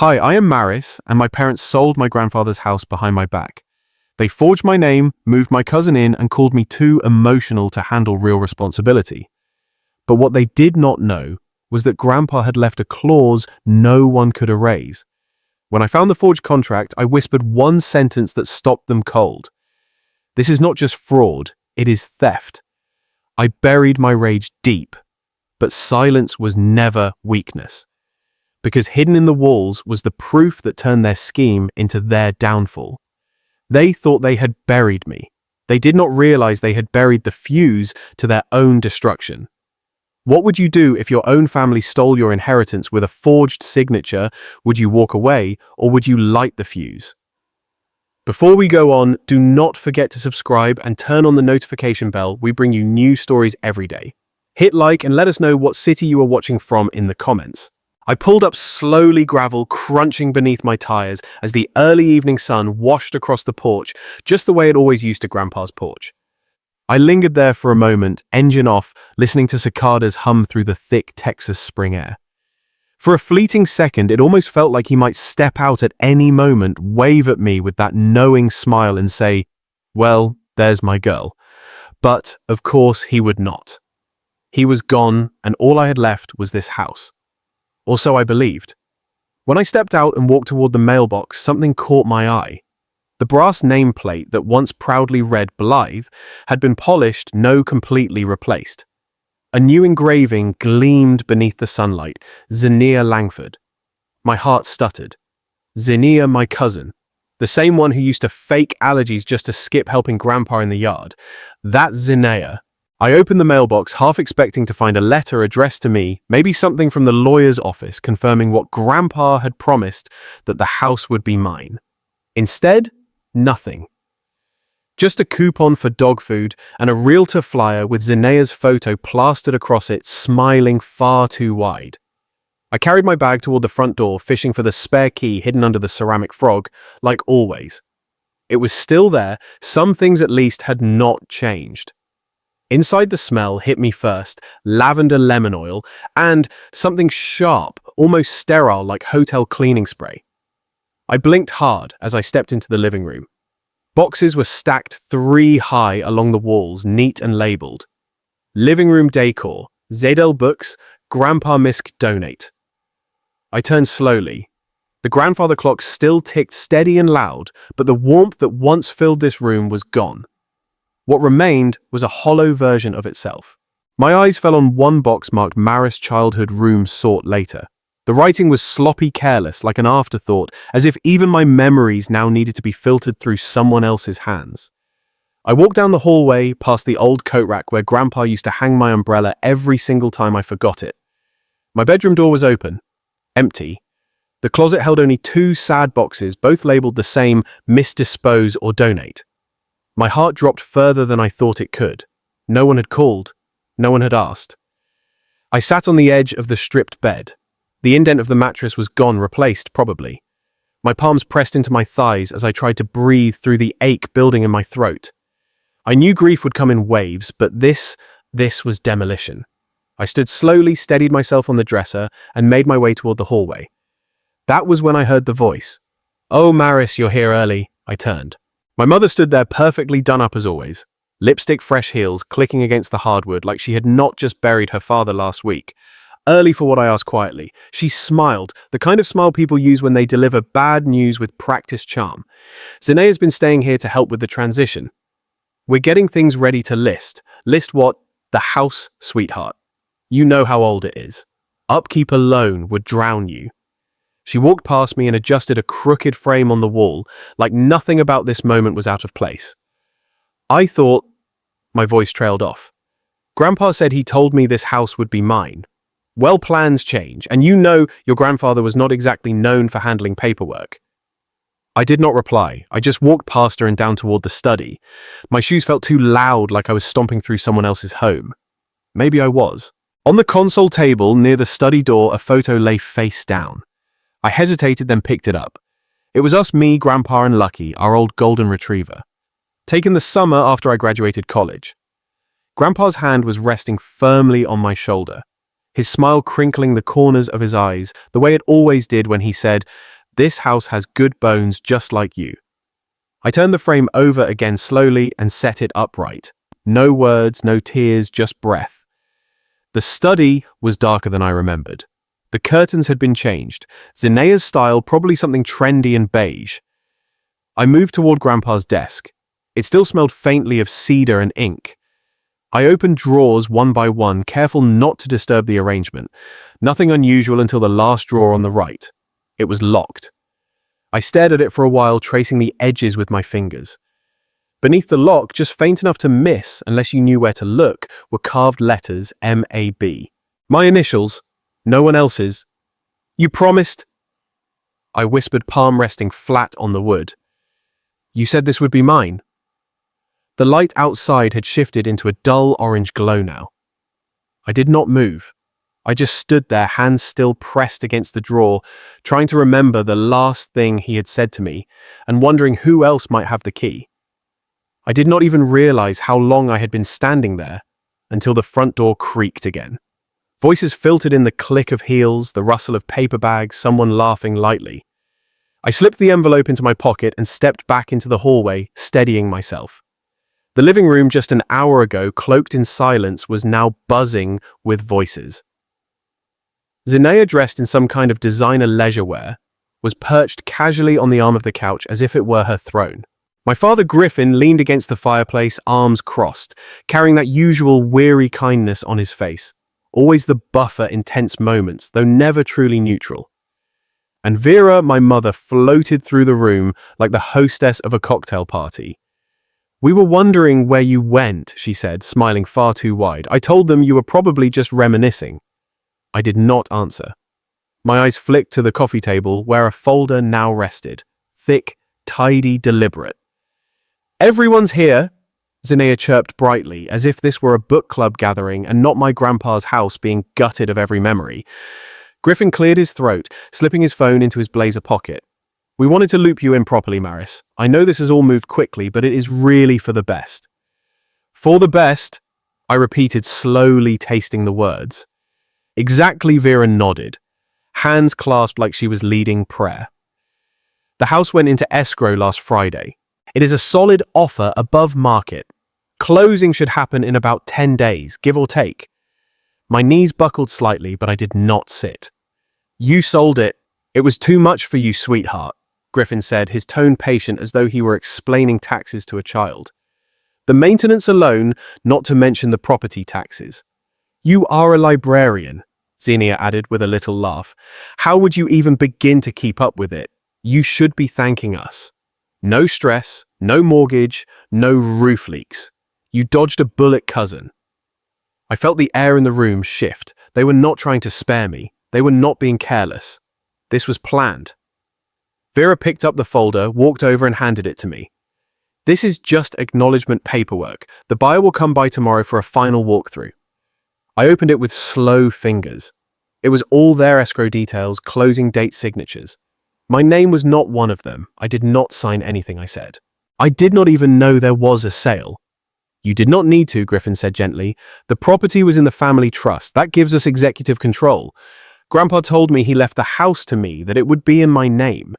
Hi, I am Maris, and my parents sold my grandfather's house behind my back. They forged my name, moved my cousin in, and called me too emotional to handle real responsibility. But what they did not know was that Grandpa had left a clause no one could erase. When I found the forged contract, I whispered one sentence that stopped them cold. This is not just fraud, it is theft. I buried my rage deep, but silence was never weakness. Because hidden in the walls was the proof that turned their scheme into their downfall. They thought they had buried me. They did not realize they had buried the fuse to their own destruction. What would you do if your own family stole your inheritance with a forged signature? Would you walk away, or would you light the fuse? Before we go on, do not forget to subscribe and turn on the notification bell. We bring you new stories every day. Hit like and let us know what city you are watching from in the comments. I pulled up slowly, gravel crunching beneath my tires as the early evening sun washed across the porch, just the way it always used to Grandpa's porch. I lingered there for a moment, engine off, listening to cicadas hum through the thick Texas spring air. For a fleeting second, it almost felt like he might step out at any moment, wave at me with that knowing smile and say, "Well, there's my girl." But, of course, he would not. He was gone, and all I had left was this house. Or so I believed. When I stepped out and walked toward the mailbox, something caught my eye. The brass nameplate that once proudly read Blythe had been polished, no completely replaced. A new engraving gleamed beneath the sunlight, Zinnia Langford. My heart stuttered. Zinnia, my cousin. The same one who used to fake allergies just to skip helping Grandpa in the yard. That Zinnia. I opened the mailbox, half expecting to find a letter addressed to me, maybe something from the lawyer's office confirming what Grandpa had promised, that the house would be mine. Instead, nothing. Just a coupon for dog food and a realtor flyer with Zinnia's photo plastered across it, smiling far too wide. I carried my bag toward the front door, fishing for the spare key hidden under the ceramic frog, like always. It was still there, some things at least had not changed. Inside, the smell hit me first, lavender lemon oil, and something sharp, almost sterile like hotel cleaning spray. I blinked hard as I stepped into the living room. Boxes were stacked 3 high along the walls, neat and labeled. Living room decor, Zadel books, Grandpa Misk donate. I turned slowly. The grandfather clock still ticked steady and loud, but the warmth that once filled this room was gone. What remained was a hollow version of itself. My eyes fell on one box marked Maris Childhood Room Sought Later. The writing was sloppy careless, like an afterthought, as if even my memories now needed to be filtered through someone else's hands. I walked down the hallway, past the old coat rack where Grandpa used to hang my umbrella every single time I forgot it. My bedroom door was open, empty. The closet held only 2 sad boxes, both labeled the same, misdispose or donate. My heart dropped further than I thought it could. No one had called. No one had asked. I sat on the edge of the stripped bed. The indent of the mattress was gone, replaced, probably. My palms pressed into my thighs as I tried to breathe through the ache building in my throat. I knew grief would come in waves, but this was demolition. I stood slowly, steadied myself on the dresser, and made my way toward the hallway. That was when I heard the voice. "Oh, Maris, you're here early." I turned. My mother stood there perfectly done up as always. Lipstick fresh heels clicking against the hardwood like she had not just buried her father last week. Early for what I asked quietly. She smiled, the kind of smile people use when they deliver bad news with practiced charm. Zinnia's been staying here to help with the transition. "We're getting things ready to list." "List what?" "The house, sweetheart. You know how old it is. Upkeep alone would drown you." She walked past me and adjusted a crooked frame on the wall, like nothing about this moment was out of place. "I thought—" My voice trailed off. "Grandpa said he told me this house would be mine. Well, plans change, and you know your grandfather was not exactly known for handling paperwork." I did not reply. I just walked past her and down toward the study. My shoes felt too loud, like I was stomping through someone else's home. Maybe I was. On the console table near the study door, a photo lay face down. I hesitated, then picked it up. It was us, me, Grandpa, and Lucky, our old golden retriever. Taken the summer after I graduated college. Grandpa's hand was resting firmly on my shoulder. his smile crinkling the corners of his eyes, the way it always did when he said, "This house has good bones just like you." I turned the frame over again slowly and set it upright. No words, no tears, just breath. The study was darker than I remembered. The curtains had been changed. Zenaya's style, probably something trendy and beige. I moved toward Grandpa's desk. It still smelled faintly of cedar and ink. I opened drawers one by one, careful not to disturb the arrangement. Nothing unusual until the last drawer on the right. It was locked. I stared at it for a while, tracing the edges with my fingers. Beneath the lock, just faint enough to miss unless you knew where to look, were carved letters M.A.B. My initials, no one else's. "You promised," I whispered, palm resting flat on the wood. "You said this would be mine." The light outside had shifted into a dull orange glow now. I did not move. I just stood there, hands still pressed against the drawer, trying to remember the last thing he had said to me, and wondering who else might have the key. I did not even realize how long I had been standing there until the front door creaked again. Voices filtered in, the click of heels, the rustle of paper bags, someone laughing lightly. I slipped the envelope into my pocket and stepped back into the hallway, steadying myself. The living room just an hour ago, cloaked in silence, was now buzzing with voices. Zenaya, dressed in some kind of designer leisure wear, was perched casually on the arm of the couch as if it were her throne. My father Griffin leaned against the fireplace, arms crossed, carrying that usual weary kindness on his face, always the buffer in tense moments, though never truly neutral. And Vera, my mother, floated through the room like the hostess of a cocktail party. "We were wondering where you went," she said, smiling far too wide. "I told them you were probably just reminiscing." I did not answer. My eyes flicked to the coffee table where a folder now rested, thick, tidy, deliberate. "Everyone's here," Zenaya chirped brightly, as if this were a book club gathering and not my grandpa's house being gutted of every memory. Griffin cleared his throat, slipping his phone into his blazer pocket. "We wanted to loop you in properly, Maris. I know this has all moved quickly, but it is really for the best." "For the best," I repeated, slowly tasting the words. Exactly, Vera nodded, hands clasped like she was leading prayer. "The house went into escrow last Friday. It is a solid offer above market. Closing should happen in about 10 days, give or take." My knees buckled slightly, but I did not sit. "You sold it. It was too much for you, sweetheart," Griffin said, his tone patient as though he were explaining taxes to a child. "The maintenance alone, not to mention the property taxes." "You are a librarian," Xenia added with a little laugh. "How would you even begin to keep up with it? You should be thanking us. No stress, no mortgage, no roof leaks. You dodged a bullet, cousin." I felt the air in the room shift. They were not trying to spare me. They were not being careless. This was planned. Vera picked up the folder, walked over and handed it to me. "This is just acknowledgement paperwork. The buyer will come by tomorrow for a final walkthrough." I opened it with slow fingers. It was all their escrow details, closing date signatures. My name was not one of them. I did not sign anything I said. I did not even know there was a sale. "You did not need to," Griffin said gently. "The property was in the family trust. That gives us executive control. Grandpa told me he left the house to me, that it would be in my name."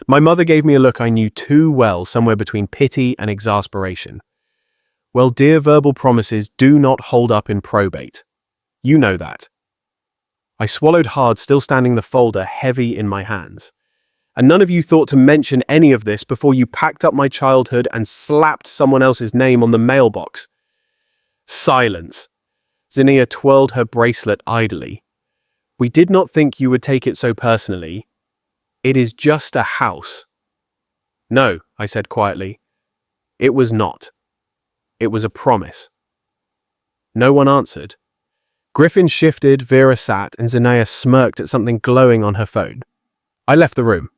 My mother gave me a look I knew too well, somewhere between pity and exasperation. "Well, dear, verbal promises do not hold up in probate. You know that." I swallowed hard, still standing the folder heavy in my hands. "And none of you thought to mention any of this before you packed up my childhood and slapped someone else's name on the mailbox." Silence. Zinnia twirled her bracelet idly. "We did not think you would take it so personally. It is just a house." "No," I said quietly. "It was not. It was a promise." No one answered. Griffin shifted, Vera sat, and Zenaya smirked at something glowing on her phone. I left the room.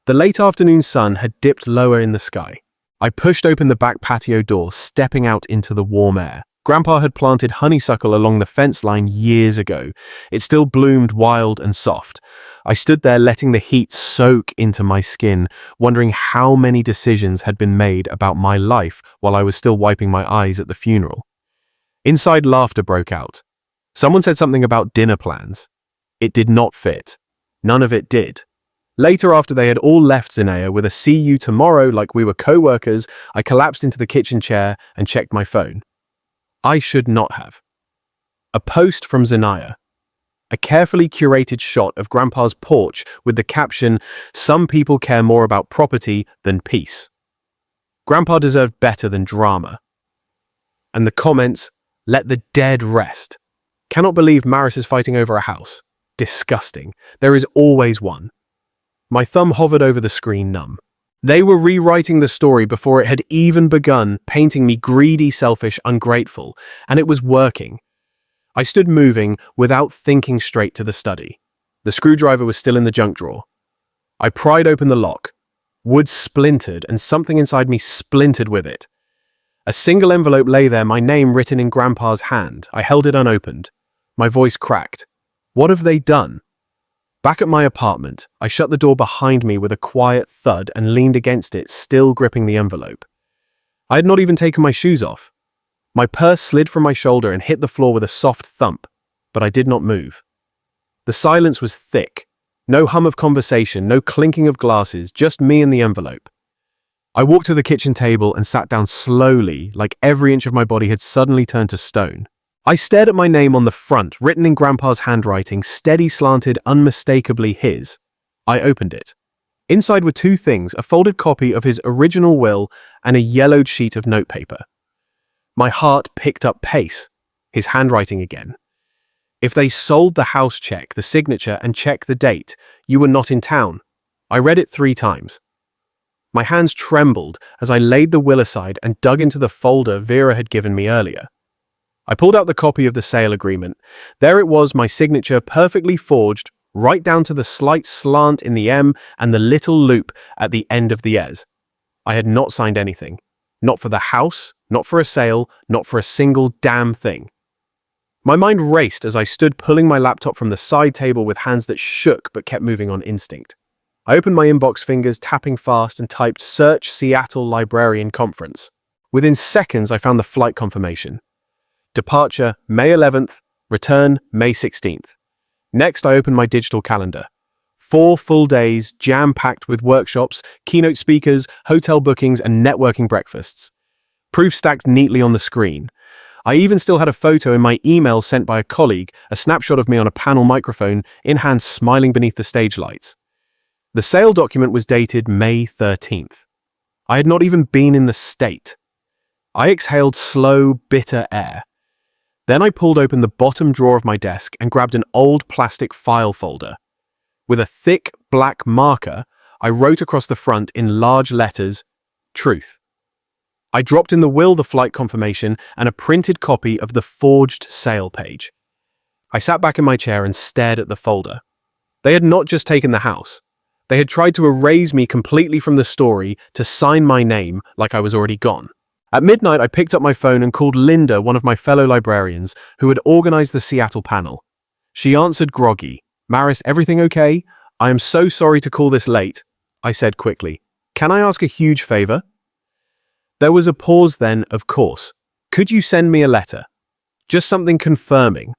The late afternoon sun had dipped lower in the sky. I pushed open the back patio door, stepping out into the warm air. Grandpa had planted honeysuckle along the fence line years ago. It still bloomed wild and soft. I stood there letting the heat soak into my skin, wondering how many decisions had been made about my life while I was still wiping my eyes at the funeral. Inside, laughter broke out. Someone said something about dinner plans. It did not fit. None of it did. Later, after they had all left Zinaya with a "see you tomorrow" like we were co-workers, I collapsed into the kitchen chair and checked my phone. I should not have. A post from Zinaya. A carefully curated shot of Grandpa's porch with the caption, "Some people care more about property than peace." Grandpa deserved better than drama. And the comments, "Let the dead rest." Cannot believe Maris is fighting over a house. Disgusting. There is always one. My thumb hovered over the screen, numb. They were rewriting the story before it had even begun, painting me greedy, selfish, ungrateful, and it was working. I stood moving without thinking straight to the study. The screwdriver was still in the junk drawer. I pried open the lock. Wood splintered and something inside me splintered with it. A single envelope lay there, my name written in Grandpa's hand. I held it unopened. My voice cracked. What have they done? Back at my apartment, I shut the door behind me with a quiet thud and leaned against it, still gripping the envelope. I had not even taken my shoes off. My purse slid from my shoulder and hit the floor with a soft thump, but I did not move. The silence was thick. No hum of conversation, no clinking of glasses, just me and the envelope. I walked to the kitchen table and sat down slowly, like every inch of my body had suddenly turned to stone. I stared at my name on the front, written in Grandpa's handwriting, steady, slanted, unmistakably his. I opened it. Inside were two things, a folded copy of his original will and a yellowed sheet of notepaper. My heart picked up pace. His handwriting again. If they sold the house, check the signature and check the date. You were not in town. I read it 3 times. My hands trembled as I laid the will aside and dug into the folder Vera had given me earlier. I pulled out the copy of the sale agreement. There it was, my signature perfectly forged, right down to the slight slant in the M and the little loop at the end of the S. I had not signed anything. Not for the house, not for a sale, not for a single damn thing. My mind raced as I stood pulling my laptop from the side table with hands that shook but kept moving on instinct. I opened my inbox fingers, tapping fast, and typed "Search Seattle Librarian Conference." Within seconds, I found the flight confirmation. Departure May 11th, return May 16th. Next, I opened my digital calendar. 4 full days, jam-packed with workshops, keynote speakers, hotel bookings, and networking breakfasts. Proof stacked neatly on the screen. I even still had a photo in my email sent by a colleague, a snapshot of me on a panel microphone, in hand smiling beneath the stage lights. The sale document was dated May 13th. I had not even been in the state. I exhaled slow, bitter air. Then I pulled open the bottom drawer of my desk and grabbed an old plastic file folder. With a thick, black marker, I wrote across the front in large letters, "Truth." I dropped in the will, the flight confirmation, and a printed copy of the forged sale page. I sat back in my chair and stared at the folder. They had not just taken the house. They had tried to erase me completely from the story to sign my name like I was already gone. At midnight, I picked up my phone and called Linda, one of my fellow librarians, who had organized the Seattle panel. She answered groggy. "Maris, everything okay? I am so sorry to call this late," I said quickly. "Can I ask a huge favor?" There was a pause then, of course. "Could you send me a letter? Just something confirming."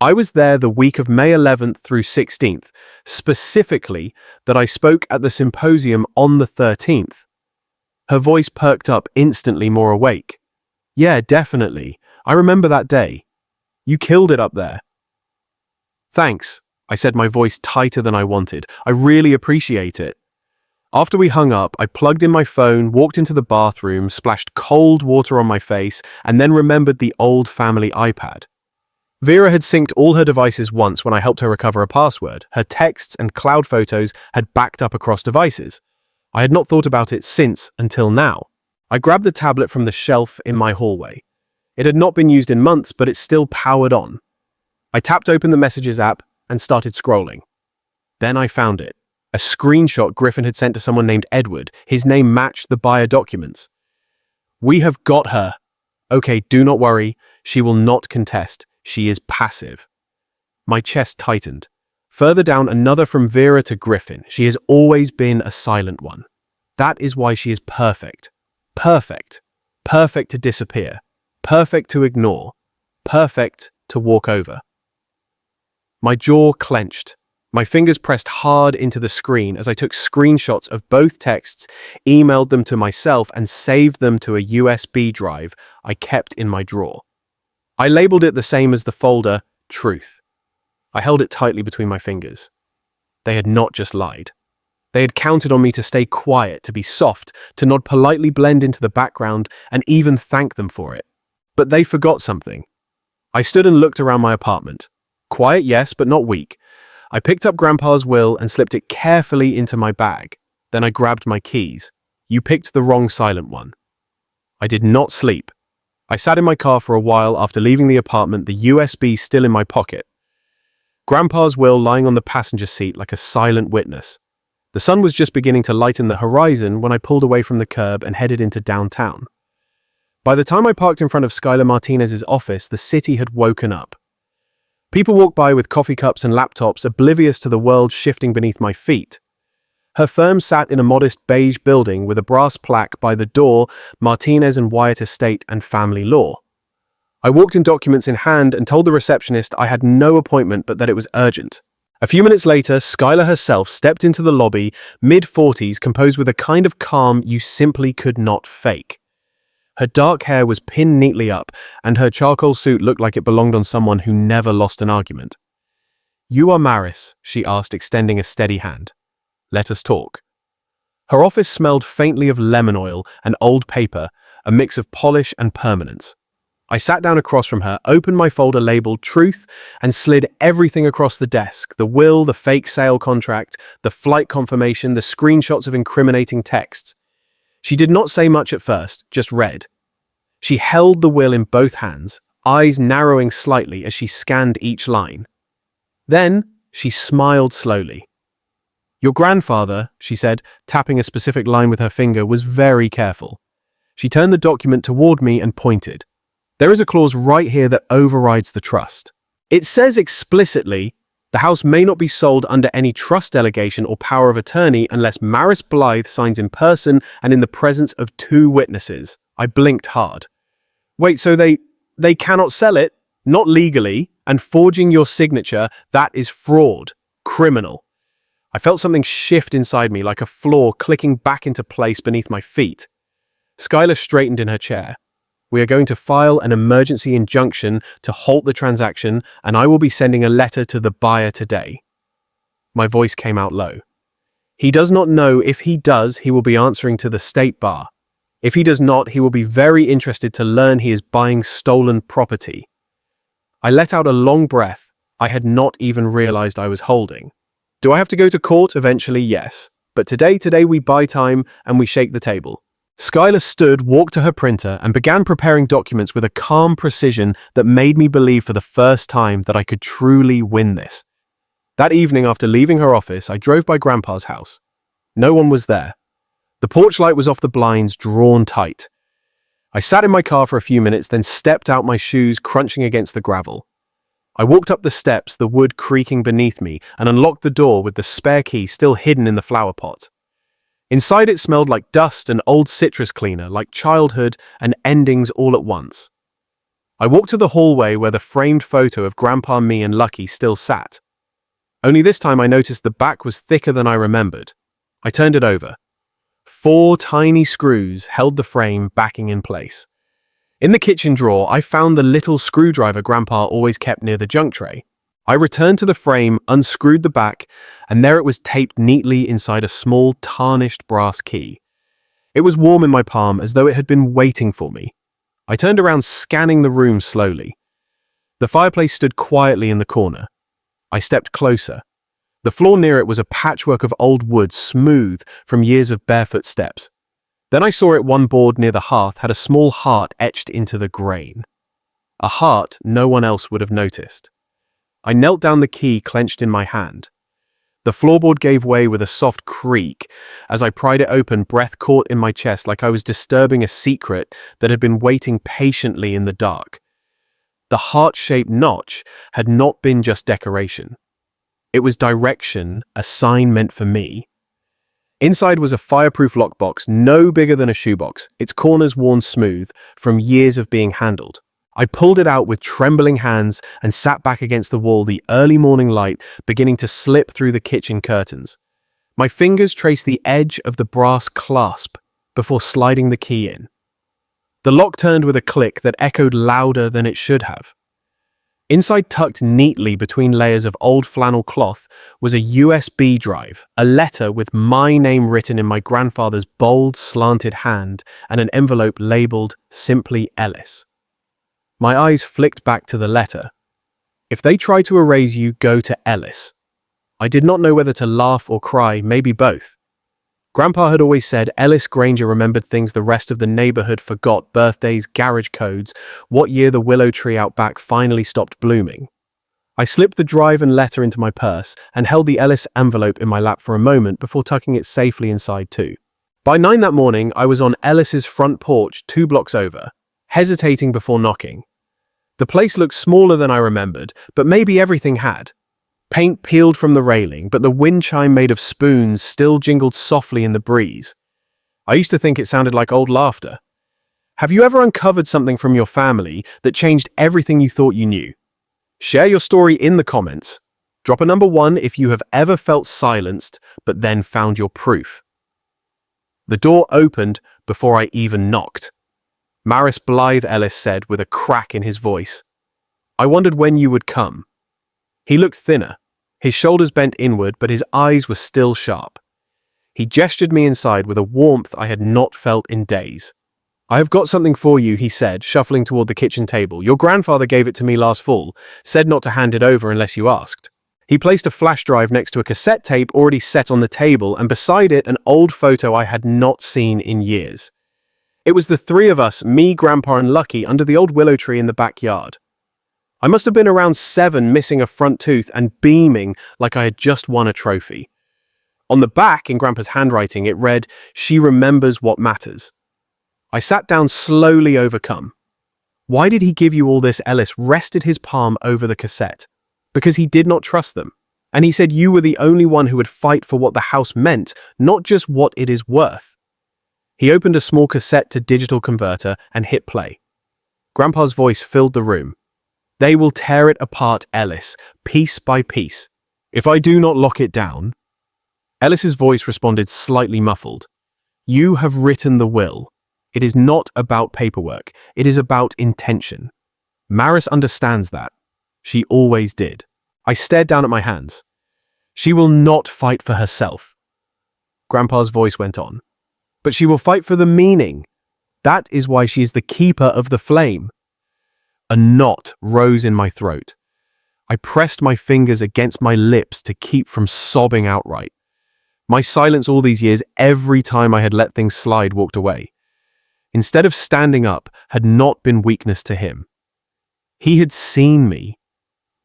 I was there the week of May 11th through 16th, specifically that I spoke at the symposium on the 13th. Her voice perked up, instantly more awake. "Yeah, definitely. I remember that day. You killed it up there." "Thanks," I said, my voice tighter than I wanted. "I really appreciate it." After we hung up, I plugged in my phone, walked into the bathroom, splashed cold water on my face, and then remembered the old family iPad. Vera had synced all her devices once when I helped her recover a password. Her texts and cloud photos had backed up across devices. I had not thought about it since until now. I grabbed the tablet from the shelf in my hallway. It had not been used in months, but it still powered on. I tapped open the Messages app and started scrolling. Then I found it. A screenshot Griffin had sent to someone named Edward. His name matched the buyer documents. "We have got her. Okay, do not worry. She will not contest. She is passive." My chest tightened. Further down, another from Vera to Griffin. "She has always been a silent one. That is why she is perfect. Perfect. Perfect to disappear. Perfect to ignore. Perfect to walk over. My jaw clenched. My fingers pressed hard into the screen as I took screenshots of both texts, emailed them to myself, and saved them to a USB drive I kept in my drawer. I labeled it the same as the folder, Truth. I held it tightly between my fingers. They had not just lied. They had counted on me to stay quiet, to be soft, to nod politely, blend into the background, and even thank them for it. But they forgot something. I stood and looked around my apartment. Quiet, yes, but not weak. I picked up Grandpa's will and slipped it carefully into my bag. Then I grabbed my keys. You picked the wrong silent one. I did not sleep. I sat in my car for a while after leaving the apartment, the USB still in my pocket. Grandpa's will lying on the passenger seat like a silent witness. The sun was just beginning to lighten the horizon when I pulled away from the curb and headed into downtown. By the time I parked in front of Skylar Martinez's office, the city had woken up. People walked by with coffee cups and laptops, oblivious to the world shifting beneath my feet. Her firm sat in a modest beige building with a brass plaque by the door, Martinez and Wyatt Estate and Family Law. I walked in, documents in hand, and told the receptionist I had no appointment but that it was urgent. A few minutes later, Skylar herself stepped into the lobby, mid-40s, composed with a kind of calm you simply could not fake. Her dark hair was pinned neatly up, and her charcoal suit looked like it belonged on someone who never lost an argument. "You are Maris," she asked, extending a steady hand. "Let us talk." Her office smelled faintly of lemon oil and old paper, a mix of polish and permanence. I sat down across from her, opened my folder labeled Truth, and slid everything across the desk: the will, the fake sale contract, the flight confirmation, the screenshots of incriminating texts. She did not say much at first, just read. She held the will in both hands, eyes narrowing slightly as she scanned each line. Then she smiled slowly. "Your grandfather," she said, tapping a specific line with her finger, "was very careful." She turned the document toward me and pointed. "There is a clause right here that overrides the trust. It says explicitly, the house may not be sold under any trust delegation or power of attorney unless Maris Blythe signs in person and in the presence of 2 witnesses. I blinked hard. "Wait, so they cannot sell it? Not legally? And forging your signature, that is fraud. Criminal." I felt something shift inside me, like a floor clicking back into place beneath my feet. Skylar straightened in her chair. "We are going to file an emergency injunction to halt the transaction, and I will be sending a letter to the buyer today." My voice came out low. "He does not know. If he does, he will be answering to the state bar. If he does not, he will be very interested to learn he is buying stolen property." I let out a long breath I had not even realized I was holding. Do I have to go to court? Eventually, yes. But today we buy time and we shake the table. Skylar stood, walked to her printer, and began preparing documents with a calm precision that made me believe for the first time that I could truly win this. That evening, after leaving her office, I drove by Grandpa's house. No one was there. The porch light was off, the blinds drawn tight. I sat in my car for a few minutes, then stepped out, my shoes crunching against the gravel. I walked up the steps, the wood creaking beneath me, and unlocked the door with the spare key still hidden in the flower pot. Inside, it smelled like dust and old citrus cleaner, like childhood and endings all at once. I walked to the hallway where the framed photo of Grandpa, me, and Lucky still sat. Only this time I noticed the back was thicker than I remembered. I turned it over. 4 tiny screws held the frame backing in place. In the kitchen drawer, I found the little screwdriver Grandpa always kept near the junk tray. I returned to the frame, unscrewed the back, and there it was, taped neatly inside a small, tarnished brass key. It was warm in my palm, as though it had been waiting for me. I turned around, scanning the room slowly. The fireplace stood quietly in the corner. I stepped closer. The floor near it was a patchwork of old wood, smooth from years of barefoot steps. Then I saw one board near the hearth had a small heart etched into the grain. A heart no one else would have noticed. I knelt down, the key clenched in my hand. The floorboard gave way with a soft creak. As I pried it open, breath caught in my chest like I was disturbing a secret that had been waiting patiently in the dark. The heart-shaped notch had not been just decoration. It was direction, a sign meant for me. Inside was a fireproof lockbox, no bigger than a shoebox, its corners worn smooth from years of being handled. I pulled it out with trembling hands and sat back against the wall, the early morning light beginning to slip through the kitchen curtains. My fingers traced the edge of the brass clasp before sliding the key in. The lock turned with a click that echoed louder than it should have. Inside, tucked neatly between layers of old flannel cloth, was a USB drive, a letter with my name written in my grandfather's bold, slanted hand, and an envelope labeled simply Ellis. My eyes flicked back to the letter. If they try to erase you, go to Ellis. I did not know whether to laugh or cry, maybe both. Grandpa had always said Ellis Granger remembered things the rest of the neighborhood forgot: birthdays, garage codes, what year the willow tree out back finally stopped blooming. I slipped the drive and letter into my purse and held the Ellis envelope in my lap for a moment before tucking it safely inside too. By 9 that morning, I was on Ellis's front porch 2 blocks over, hesitating before knocking. The place looked smaller than I remembered, but maybe everything had. Paint peeled from the railing, but the wind chime made of spoons still jingled softly in the breeze. I used to think it sounded like old laughter. Have you ever uncovered something from your family that changed everything you thought you knew? Share your story in the comments. Drop a number 1 if you have ever felt silenced, but then found your proof. The door opened before I even knocked. Maris Blythe Ellis said with a crack in his voice. I wondered when you would come. He looked thinner. His shoulders bent inward, but his eyes were still sharp. He gestured me inside with a warmth I had not felt in days. I have got something for you, he said, shuffling toward the kitchen table. Your grandfather gave it to me last fall, said not to hand it over unless you asked. He placed a flash drive next to a cassette tape already set on the table, and beside it an old photo I had not seen in years. It was the 3 of us, me, Grandpa, and Lucky, under the old willow tree in the backyard. I must have been around 7, missing a front tooth and beaming like I had just won a trophy. On the back, in Grandpa's handwriting, it read, "She remembers what matters." I sat down slowly, overcome. Why did he give you all this? Ellis rested his palm over the cassette. Because he did not trust them. And he said you were the only one who would fight for what the house meant, not just what it is worth. He opened a small cassette to digital converter and hit play. Grandpa's voice filled the room. They will tear it apart, Ellis, piece by piece. If I do not lock it down. Ellis's voice responded slightly muffled. You have written the will. It is not about paperwork. It is about intention. Maris understands that. She always did. I stared down at my hands. She will not fight for herself. Grandpa's voice went on. But she will fight for the meaning. That is why she is the keeper of the flame. A knot rose in my throat. I pressed my fingers against my lips to keep from sobbing outright. My silence all these years, every time I had let things slide, walked away. Instead of standing up, had not been weakness to him. He had seen me.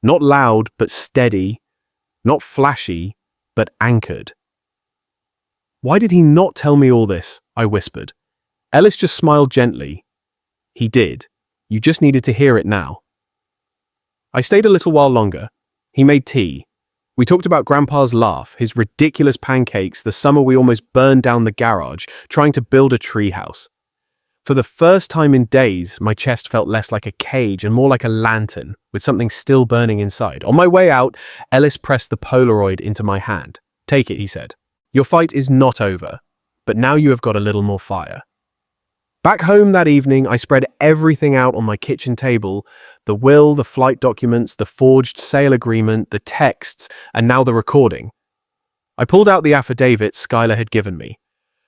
Not loud, but steady. Not flashy, but anchored. Why did he not tell me all this? I whispered. Ellis just smiled gently. He did. You just needed to hear it now. I stayed a little while longer. He made tea. We talked about Grandpa's laugh, his ridiculous pancakes, the summer we almost burned down the garage, trying to build a treehouse. For the first time in days, my chest felt less like a cage and more like a lantern, with something still burning inside. On my way out, Ellis pressed the Polaroid into my hand. Take it, he said. Your fight is not over, but now you have got a little more fire. Back home that evening, I spread everything out on my kitchen table, the will, the flight documents, the forged sale agreement, the texts, and now the recording. I pulled out the affidavit Skylar had given me.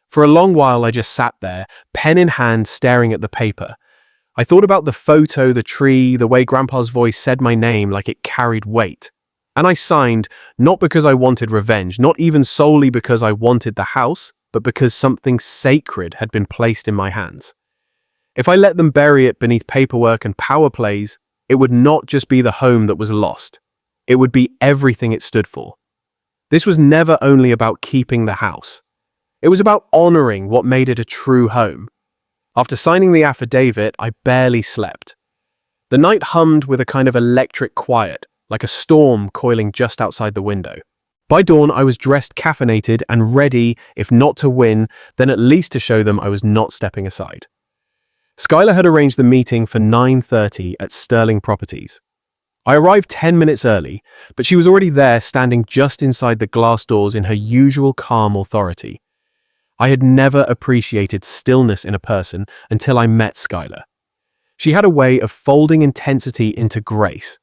For a long while, I just sat there, pen in hand, staring at the paper. I thought about the photo, the tree, the way Grandpa's voice said my name like it carried weight. And I signed, not because I wanted revenge, not even solely because I wanted the house, but because something sacred had been placed in my hands. If I let them bury it beneath paperwork and power plays, it would not just be the home that was lost. It would be everything it stood for. This was never only about keeping the house. It was about honoring what made it a true home. After signing the affidavit, I barely slept. The night hummed with a kind of electric quiet, like a storm coiling just outside the window. By dawn, I was dressed, caffeinated, and ready, if not to win, then at least to show them I was not stepping aside. Skylar had arranged the meeting for 9:30 at Sterling Properties. I arrived 10 minutes early, but she was already there standing just inside the glass doors in her usual calm authority. I had never appreciated stillness in a person until I met Skylar. She had a way of folding intensity into grace.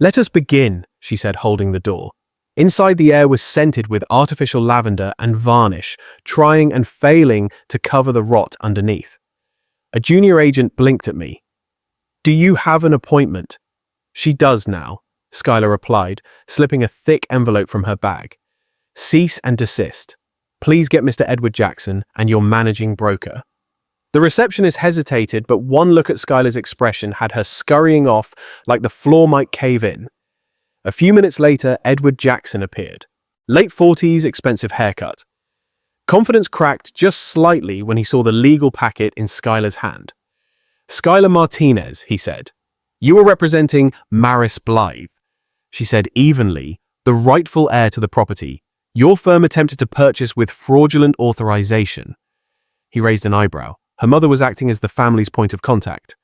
"Let us begin," she said, holding the door. Inside, the air was scented with artificial lavender and varnish, trying and failing to cover the rot underneath. A junior agent blinked at me. "Do you have an appointment?" "She does now," Skylar replied, slipping a thick envelope from her bag. "Cease and desist. Please get Mr. Edward Jackson and your managing broker." The receptionist hesitated, but one look at Skylar's expression had her scurrying off like the floor might cave in. A few minutes later, Edward Jackson appeared. Late 40s, expensive haircut. Confidence cracked just slightly when he saw the legal packet in Skylar's hand. "Skylar Martinez," he said. "You are representing Maris Blythe," she said evenly, "the rightful heir to the property. Your firm attempted to purchase with fraudulent authorization." He raised an eyebrow. Her mother was acting as the family's point of contact.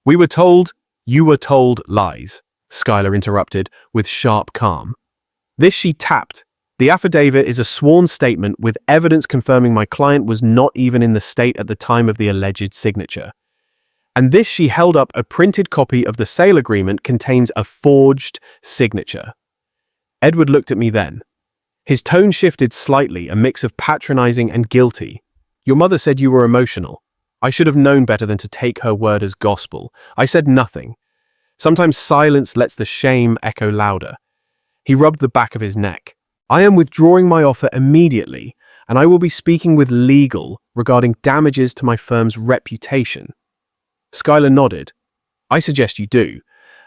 "We were told, you were told lies," Skylar interrupted with sharp calm. This she tapped. "The affidavit is a sworn statement with evidence confirming my client was not even in the state at the time of the alleged signature. And this," she held up a printed copy of the sale agreement, "contains a forged signature." Edward looked at me then. His tone shifted slightly, a mix of patronizing and guilty. "Your mother said you were emotional. I should have known better than to take her word as gospel. I said nothing. Sometimes silence lets the shame echo louder." He rubbed the back of his neck. "I am withdrawing my offer immediately, and I will be speaking with legal regarding damages to my firm's reputation." Skylar nodded. "I suggest you do,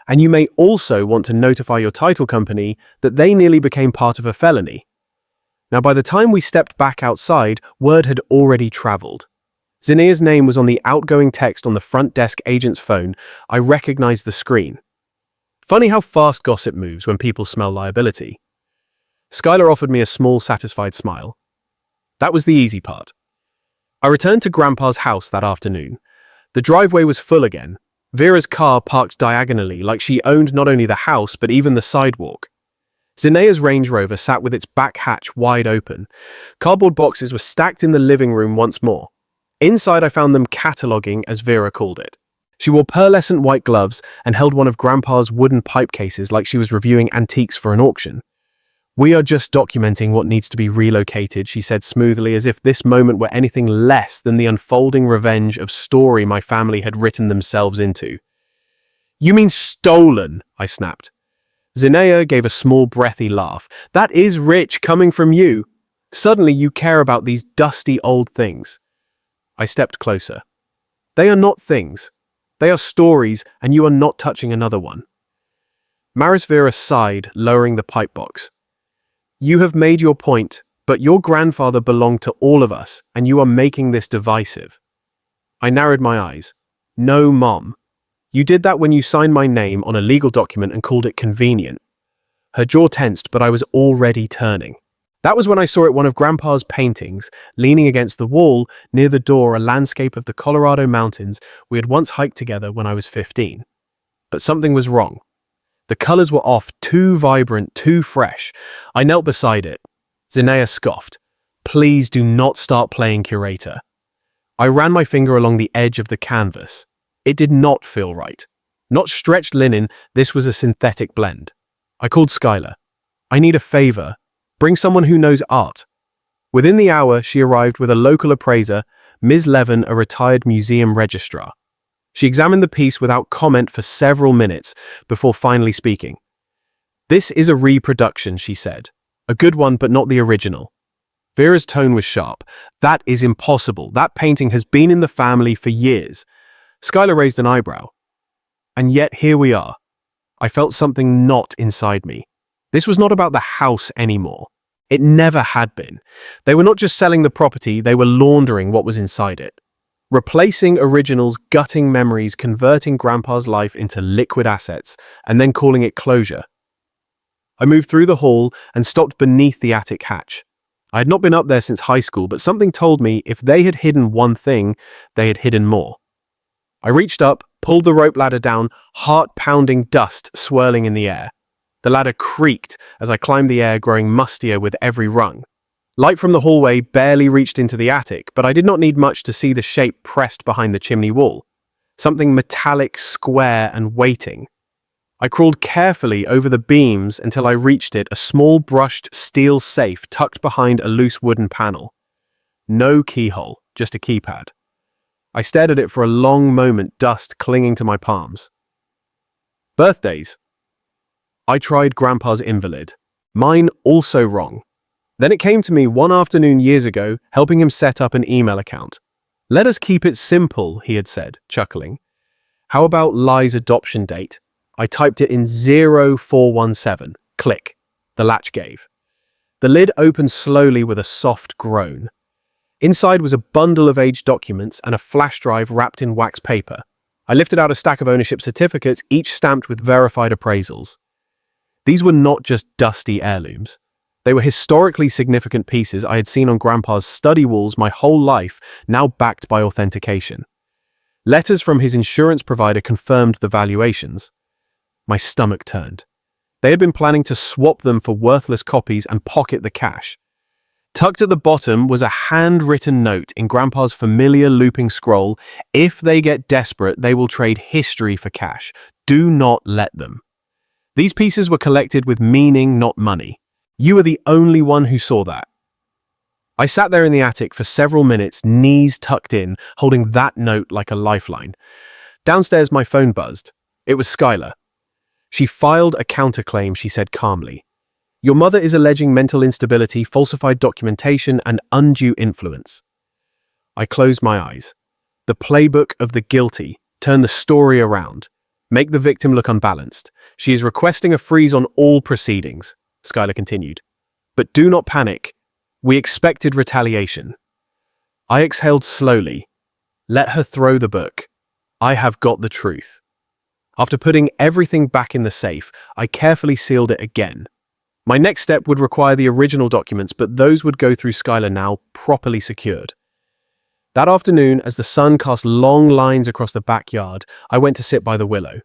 and you may also want to notify your title company that they nearly became part of a felony." Now, by the time we stepped back outside, word had already traveled. Zinnia's name was on the outgoing text on the front desk agent's phone. I recognized the screen. Funny how fast gossip moves when people smell liability. Skylar offered me a small, satisfied smile. That was the easy part. I returned to Grandpa's house that afternoon. The driveway was full again. Vera's car parked diagonally, like she owned not only the house but even the sidewalk. Zinnia's Range Rover sat with its back hatch wide open. Cardboard boxes were stacked in the living room once more. Inside, I found them cataloguing, as Vera called it. She wore pearlescent white gloves and held one of Grandpa's wooden pipe cases like she was reviewing antiques for an auction. "We are just documenting what needs to be relocated," she said smoothly, as if this moment were anything less than the unfolding revenge of story my family had written themselves into. "You mean stolen?" I snapped. Zinnia gave a small breathy laugh. "That is rich coming from you. Suddenly you care about these dusty old things." I stepped closer. "They are not things. They are stories, and you are not touching another one." Maris Vera sighed, lowering the pipe box. "You have made your point, but your grandfather belonged to all of us, and you are making this divisive." I narrowed my eyes. "No, Mom. You did that when you signed my name on a legal document and called it convenient." Her jaw tensed, but I was already turning. That was when I saw at one of Grandpa's paintings, leaning against the wall, near the door, a landscape of the Colorado mountains we had once hiked together when I was 15. But something was wrong. The colors were off, too vibrant, too fresh. I knelt beside it. Zinnia scoffed. "Please do not start playing curator." I ran my finger along the edge of the canvas. It did not feel right. Not stretched linen, this was a synthetic blend. I called Skylar. "I need a favor. Bring someone who knows art." Within the hour, she arrived with a local appraiser, Ms. Levin, a retired museum registrar. She examined the piece without comment for several minutes before finally speaking. "This is a reproduction," she said. "A good one, but not the original." Vera's tone was sharp. "That is impossible. That painting has been in the family for years." Skylar raised an eyebrow. "And yet here we are." I felt something knot inside me. This was not about the house anymore. It never had been. They were not just selling the property, they were laundering what was inside it. Replacing originals, gutting memories, converting Grandpa's life into liquid assets, and then calling it closure. I moved through the hall and stopped beneath the attic hatch. I had not been up there since high school, but something told me if they had hidden one thing, they had hidden more. I reached up, pulled the rope ladder down, heart-pounding dust swirling in the air. The ladder creaked as I climbed the air, growing mustier with every rung. Light from the hallway barely reached into the attic, but I did not need much to see the shape pressed behind the chimney wall. Something metallic, square, and waiting. I crawled carefully over the beams until I reached it, a small brushed steel safe tucked behind a loose wooden panel. No keyhole, just a keypad. I stared at it for a long moment, dust clinging to my palms. Birthdays. I tried Grandpa's invalid. Mine also wrong. Then it came to me one afternoon years ago, helping him set up an email account. "Let us keep it simple," he had said, chuckling. "How about Li's adoption date?" I typed it in 0417. Click. The latch gave. The lid opened slowly with a soft groan. Inside was a bundle of aged documents and a flash drive wrapped in wax paper. I lifted out a stack of ownership certificates, each stamped with verified appraisals. These were not just dusty heirlooms. They were historically significant pieces I had seen on Grandpa's study walls my whole life, now backed by authentication. Letters from his insurance provider confirmed the valuations. My stomach turned. They had been planning to swap them for worthless copies and pocket the cash. Tucked at the bottom was a handwritten note in Grandpa's familiar looping scroll: "If they get desperate, they will trade history for cash. Do not let them." These pieces were collected with meaning, not money. You were the only one who saw that. I sat there in the attic for several minutes, knees tucked in, holding that note like a lifeline. Downstairs, my phone buzzed. It was Skylar. She filed a counterclaim, she said calmly. "Your mother is alleging mental instability, falsified documentation, and undue influence." I closed my eyes. The playbook of the guilty. Turn the story around. Make the victim look unbalanced. "She is requesting a freeze on all proceedings," Skylar continued. "But do not panic. We expected retaliation." I exhaled slowly. Let her throw the book. I have got the truth. After putting everything back in the safe, I carefully sealed it again. My next step would require the original documents, but those would go through Skylar now, properly secured. That afternoon, as the sun cast long lines across the backyard, I went to sit by the willow.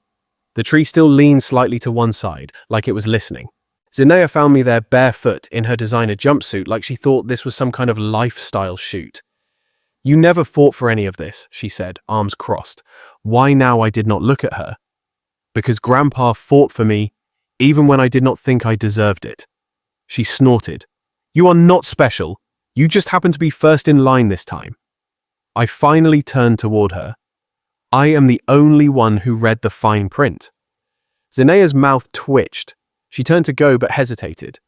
The tree still leaned slightly to one side, like it was listening. Zinaya found me there barefoot in her designer jumpsuit, like she thought this was some kind of lifestyle shoot. "You never fought for any of this," she said, arms crossed. Why now I did not look at her? "Because Grandpa fought for me, even when I did not think I deserved it." She snorted. "You are not special. You just happen to be first in line this time." I finally turned toward her. I am the only one who read the fine print. Zinaya's mouth twitched. She turned to go but hesitated.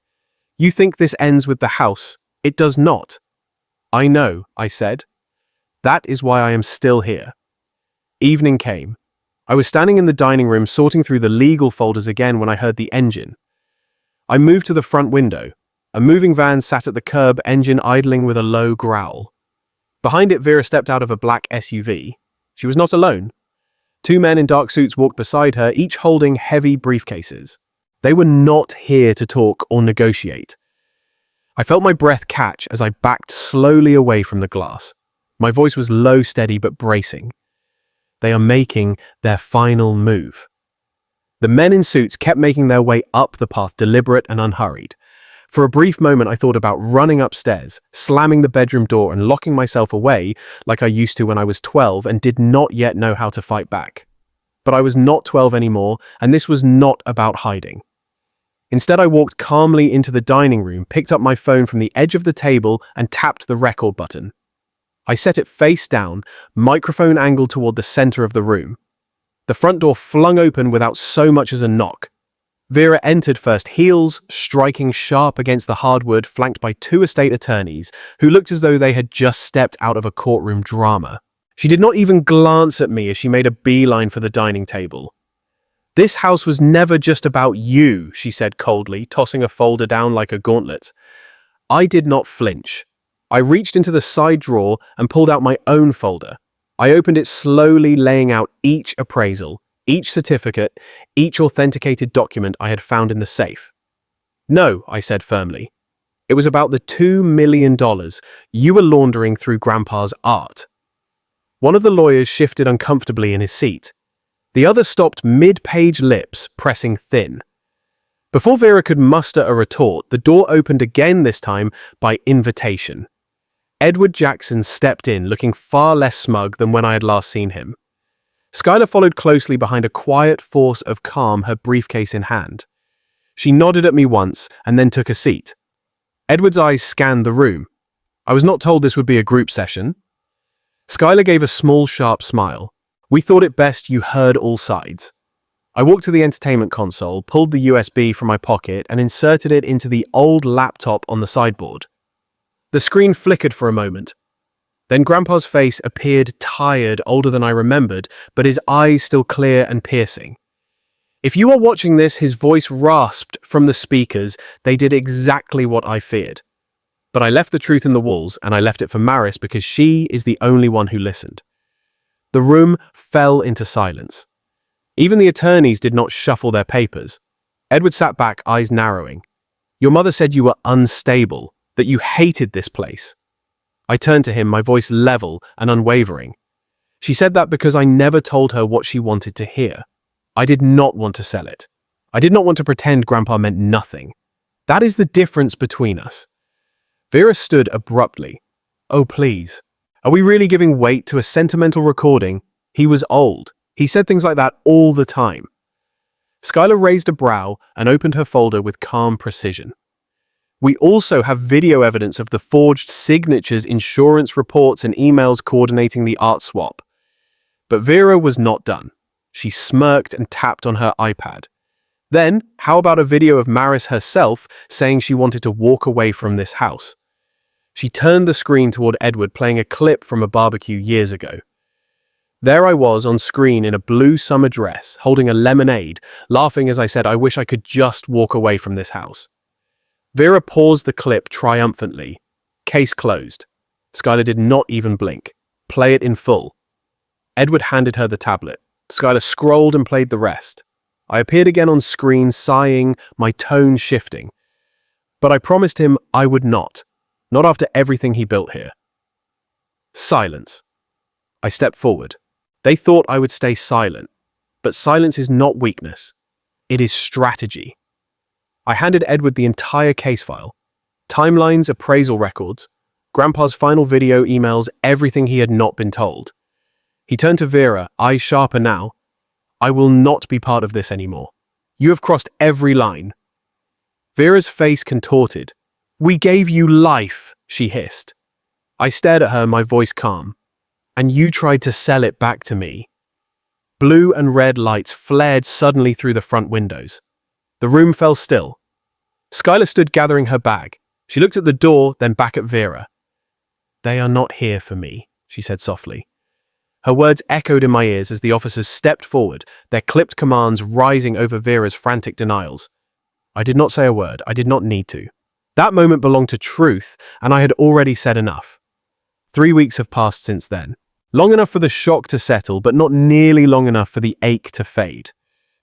"You think this ends with the house. It does not." "I know," I said. "That is why I am still here." Evening came. I was standing in the dining room sorting through the legal folders again when I heard the engine. I moved to the front window. A moving van sat at the curb, engine idling with a low growl. Behind it, Vera stepped out of a black SUV. She was not alone. Two men in dark suits walked beside her, each holding heavy briefcases. They were not here to talk or negotiate. I felt my breath catch as I backed slowly away from the glass. My voice was low, steady, but bracing. They are making their final move. The men in suits kept making their way up the path, deliberate and unhurried. For a brief moment, I thought about running upstairs, slamming the bedroom door and locking myself away like I used to when I was 12 and did not yet know how to fight back. But I was not 12 anymore, and this was not about hiding. Instead, I walked calmly into the dining room, picked up my phone from the edge of the table, and tapped the record button. I set it face down, microphone angled toward the center of the room. The front door flung open without so much as a knock. Vera entered first, heels striking sharp against the hardwood, flanked by two estate attorneys who looked as though they had just stepped out of a courtroom drama. She did not even glance at me as she made a beeline for the dining table. "This house was never just about you," she said coldly, tossing a folder down like a gauntlet. I did not flinch. I reached into the side drawer and pulled out my own folder. I opened it slowly, laying out each appraisal, each certificate, each authenticated document I had found in the safe. "No," I said firmly. "It was about the $2 million you were laundering through Grandpa's art." One of the lawyers shifted uncomfortably in his seat. The other stopped mid-page, lips pressing thin. Before Vera could muster a retort, the door opened again, this time by invitation. Edward Jackson stepped in, looking far less smug than when I had last seen him. Skylar followed closely behind a quiet force of calm, her briefcase in hand. She nodded at me once and then took a seat. Edward's eyes scanned the room. I was not told this would be a group session. Skylar gave a small, sharp smile. We thought it best you heard all sides. I walked to the entertainment console, pulled the USB from my pocket, and inserted it into the old laptop on the sideboard. The screen flickered for a moment. Then Grandpa's face appeared tired, older than I remembered, but his eyes still clear and piercing. If you are watching this, his voice rasped from the speakers. They did exactly what I feared. But I left the truth in the walls, and I left it for Maris because she is the only one who listened. The room fell into silence. Even the attorneys did not shuffle their papers. Edward sat back, eyes narrowing. Your mother said you were unstable, that you hated this place. I turned to him, my voice level and unwavering. She said that because I never told her what she wanted to hear. I did not want to sell it. I did not want to pretend Grandpa meant nothing. That is the difference between us. Vera stood abruptly. Oh, please. Are we really giving weight to a sentimental recording? He was old. He said things like that all the time. Skylar raised a brow and opened her folder with calm precision. We also have video evidence of the forged signatures, insurance reports, and emails coordinating the art swap. But Vera was not done. She smirked and tapped on her iPad. Then, how about a video of Maris herself saying she wanted to walk away from this house? She turned the screen toward Edward, playing a clip from a barbecue years ago. There I was on screen in a blue summer dress, holding a lemonade, laughing as I said, I wish I could just walk away from this house. Vera paused the clip triumphantly. Case closed. Skylar did not even blink. Play it in full. Edward handed her the tablet. Skylar scrolled and played the rest. I appeared again on screen, sighing, my tone shifting. But I promised him I would not. Not after everything he built here. Silence. I stepped forward. They thought I would stay silent. But silence is not weakness. It is strategy. I handed Edward the entire case file. Timelines, appraisal records, Grandpa's final video, emails, everything he had not been told. He turned to Vera, eyes sharper now. I will not be part of this anymore. You have crossed every line. Vera's face contorted. We gave you life, she hissed. I stared at her, my voice calm. And you tried to sell it back to me. Blue and red lights flared suddenly through the front windows. The room fell still. Skylar stood gathering her bag. She looked at the door, then back at Vera. They are not here for me, she said softly. Her words echoed in my ears as the officers stepped forward, their clipped commands rising over Vera's frantic denials. I did not say a word. I did not need to. That moment belonged to truth, and I had already said enough. 3 weeks have passed since then. Long enough for the shock to settle, but not nearly long enough for the ache to fade.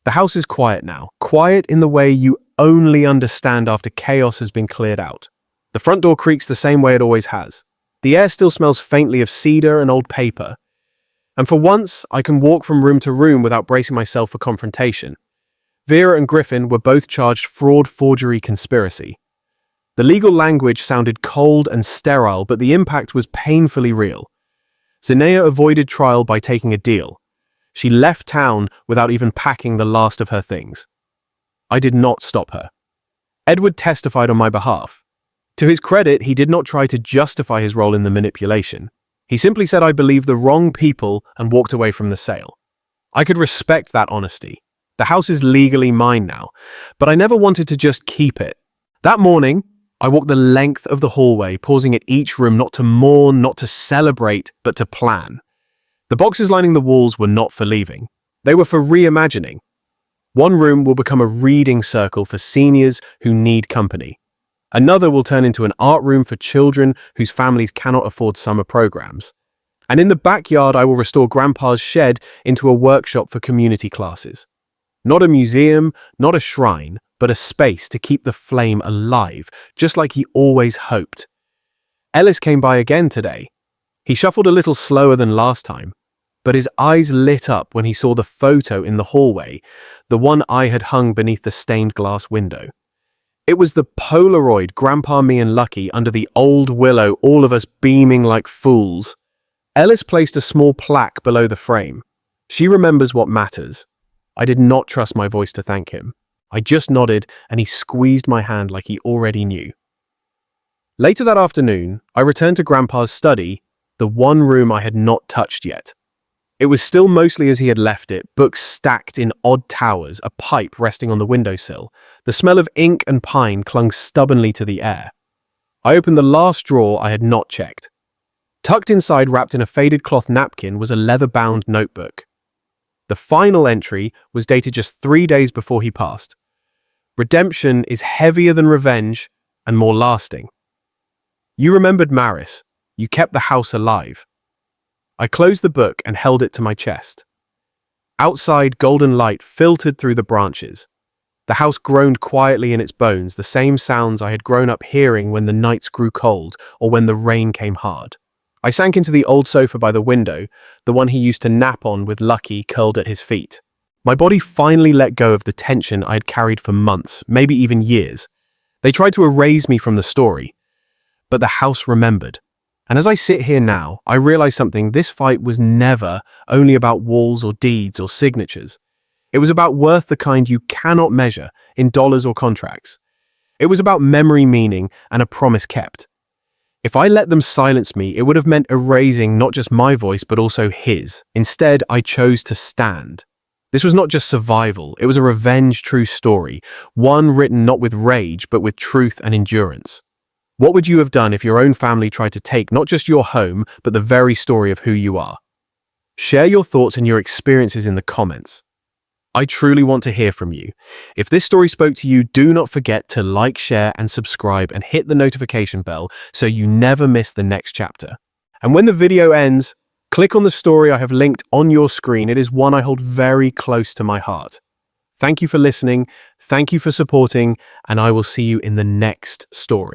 The house is quiet now, quiet in the way you only understand after chaos has been cleared out. The front door creaks the same way it always has. The air still smells faintly of cedar and old paper. And for once, I can walk from room to room without bracing myself for confrontation. Vera and Griffin were both charged fraud, forgery, conspiracy. The legal language sounded cold and sterile, but the impact was painfully real. Zinea avoided trial by taking a deal. She left town without even packing the last of her things. I did not stop her. Edward testified on my behalf. To his credit, he did not try to justify his role in the manipulation. He simply said I believed the wrong people and walked away from the sale. I could respect that honesty. The house is legally mine now, but I never wanted to just keep it. That morning, I walked the length of the hallway, pausing at each room not to mourn, not to celebrate, but to plan. The boxes lining the walls were not for leaving. They were for reimagining. One room will become a reading circle for seniors who need company. Another will turn into an art room for children whose families cannot afford summer programs. And in the backyard, I will restore Grandpa's shed into a workshop for community classes. Not a museum, not a shrine, but a space to keep the flame alive, just like he always hoped. Ellis came by again today. He shuffled a little slower than last time, but his eyes lit up when he saw the photo in the hallway, the one I had hung beneath the stained glass window. It was the Polaroid Grandpa, me and Lucky under the old willow, all of us beaming like fools. Ellis placed a small plaque below the frame. She remembers what matters. I did not trust my voice to thank him. I just nodded and he squeezed my hand like he already knew. Later that afternoon, I returned to Grandpa's study, the one room I had not touched yet. It was still mostly as he had left it, books stacked in odd towers, a pipe resting on the windowsill. The smell of ink and pine clung stubbornly to the air. I opened the last drawer I had not checked. Tucked inside, wrapped in a faded cloth napkin, was a leather-bound notebook. The final entry was dated just 3 days before he passed. Redemption is heavier than revenge and more lasting. You remembered Maris. You kept the house alive. I closed the book and held it to my chest. Outside, golden light filtered through the branches. The house groaned quietly in its bones, the same sounds I had grown up hearing when the nights grew cold or when the rain came hard. I sank into the old sofa by the window, the one he used to nap on with Lucky curled at his feet. My body finally let go of the tension I had carried for months, maybe even years. They tried to erase me from the story, but the house remembered. And as I sit here now, I realize something. This fight was never only about walls or deeds or signatures. It was about worth, the kind you cannot measure in dollars or contracts. It was about memory, meaning, and a promise kept. If I let them silence me, it would have meant erasing not just my voice, but also his. Instead, I chose to stand. This was not just survival. It was a revenge true story, one written not with rage, but with truth and endurance. What would you have done if your own family tried to take not just your home, but the very story of who you are? Share your thoughts and your experiences in the comments. I truly want to hear from you. If this story spoke to you, do not forget to like, share, and subscribe and hit the notification bell so you never miss the next chapter. And when the video ends, click on the story I have linked on your screen. It is one I hold very close to my heart. Thank you for listening, thank you for supporting, and I will see you in the next story.